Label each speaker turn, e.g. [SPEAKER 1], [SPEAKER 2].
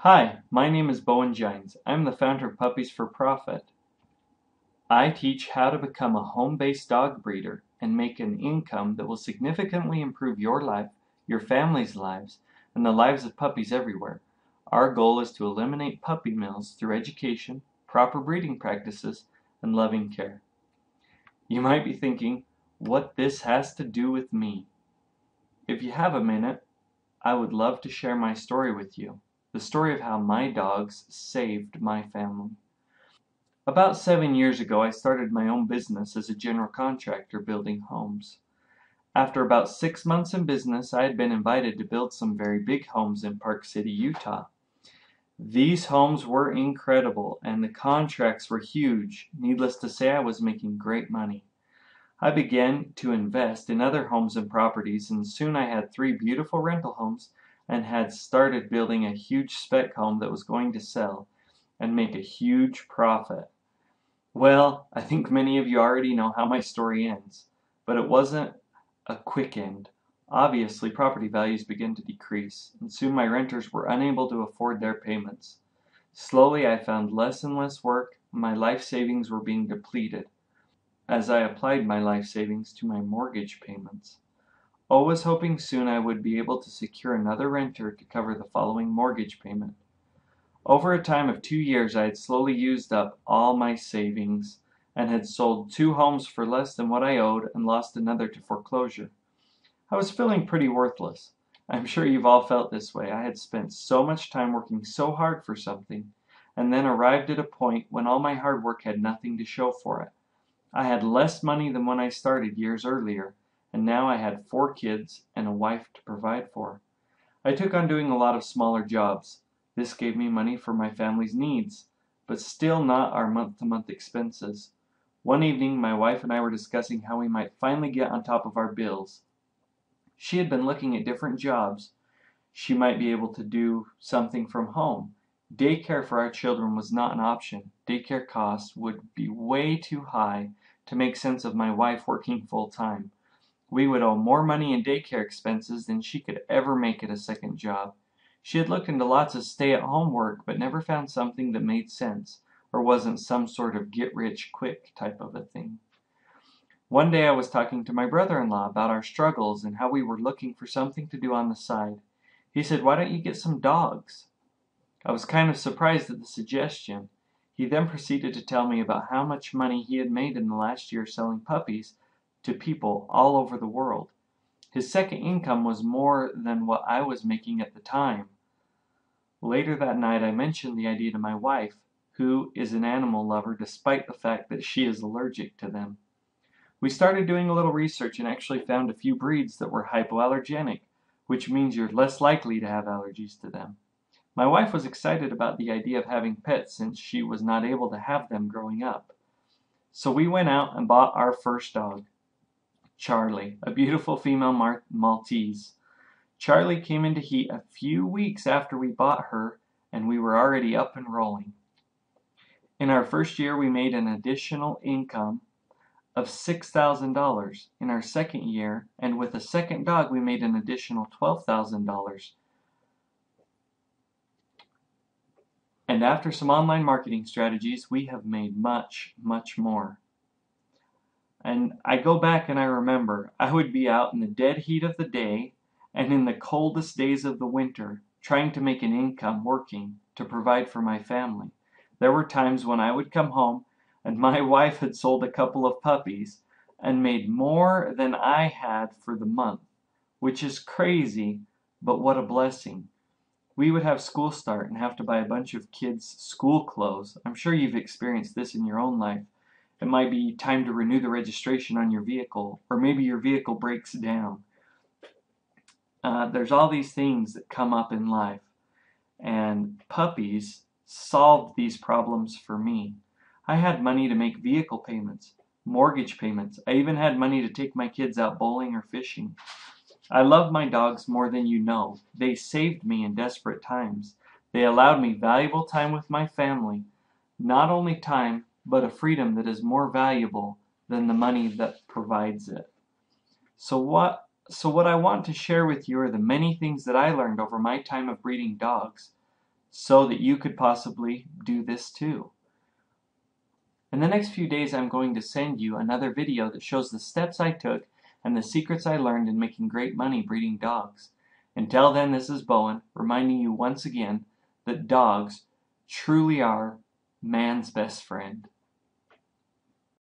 [SPEAKER 1] Hi, my name is Bowen Gines. I'm the founder of Puppies for Profit. I teach how to become a home-based dog breeder and make an income that will significantly improve your life, your family's lives, and the lives of puppies everywhere. Our goal is to eliminate puppy mills through education, proper breeding practices, and loving care. You might be thinking, what this has to do with me? If you have a minute, I would love to share my story with you. The story of how my dogs saved my family. About 7 years ago, I started my own business as a general contractor building homes. After about 6 months in business, I had been invited to build some very big homes in Park City, Utah. These homes were incredible, and the contracts were huge. Needless to say, I was making great money. I began to invest in other homes and properties, and soon I had 3 beautiful rental homes and had started building a huge spec home that was going to sell and make a huge profit. Well, I think many of you already know how my story ends, but it wasn't a quick end. Obviously, property values began to decrease, and soon my renters were unable to afford their payments. Slowly, I found less and less work, and my life savings were being depleted as I applied my life savings to my mortgage payments. Always hoping soon I would be able to secure another renter to cover the following mortgage payment. Over a time of 2 years, I had slowly used up all my savings and had sold 2 homes for less than what I owed and lost another to foreclosure. I was feeling pretty worthless. I'm sure you've all felt this way. I had spent so much time working so hard for something, and then arrived at a point when all my hard work had nothing to show for it. I had less money than when I started years earlier, and now I had 4 kids and a wife to provide for. I took on doing a lot of smaller jobs. This gave me money for my family's needs, but still not our month-to-month expenses. One evening, my wife and I were discussing how we might finally get on top of our bills. She had been looking at different jobs. She might be able to do something from home. Daycare for our children was not an option. Daycare costs would be way too high to make sense of my wife working full-time. We would owe more money in daycare expenses than she could ever make at a second job. She had looked into lots of stay-at-home work, but never found something that made sense, or wasn't some sort of get-rich-quick type of a thing. One day I was talking to my brother-in-law about our struggles and how we were looking for something to do on the side. He said, "Why don't you get some dogs?" I was kind of surprised at the suggestion. He then proceeded to tell me about how much money he had made in the last year selling puppies to people all over the world. His second income was more than what I was making at the time. Later that night I mentioned the idea to my wife, who is an animal lover despite the fact that she is allergic to them. We started doing a little research and actually found a few breeds that were hypoallergenic, which means you're less likely to have allergies to them. My wife was excited about the idea of having pets since she was not able to have them growing up. So we went out and bought our first dog, Charlie, a beautiful female Maltese. Charlie came into heat a few weeks after we bought her, and we were already up and rolling. In our first year, we made an additional income of $6,000. In our second year, and with a second dog, we made an additional $12,000. And after some online marketing strategies, we have made much, much more. And I go back and I remember I would be out in the dead heat of the day and in the coldest days of the winter trying to make an income working to provide for my family. There were times when I would come home and my wife had sold a couple of puppies and made more than I had for the month, which is crazy, but what a blessing. We would have school start and have to buy a bunch of kids' school clothes. I'm sure you've experienced this in your own life. It might be time to renew the registration on your vehicle, or maybe your vehicle breaks down. There's all these things that come up in life, and puppies solved these problems for me. I had money to make vehicle payments, mortgage payments. I even had money to take my kids out bowling or fishing. I love my dogs more than you know. They saved me in desperate times. They allowed me valuable time with my family. Not only time, but a freedom that is more valuable than the money that provides it. So what I want to share with you are the many things that I learned over my time of breeding dogs. so that you could possibly do this too. In the next few days, I'm going to send you another video that shows the steps I took and the secrets I learned in making great money breeding dogs. Until then, this is Bowen, reminding you once again that dogs truly are man's best friend.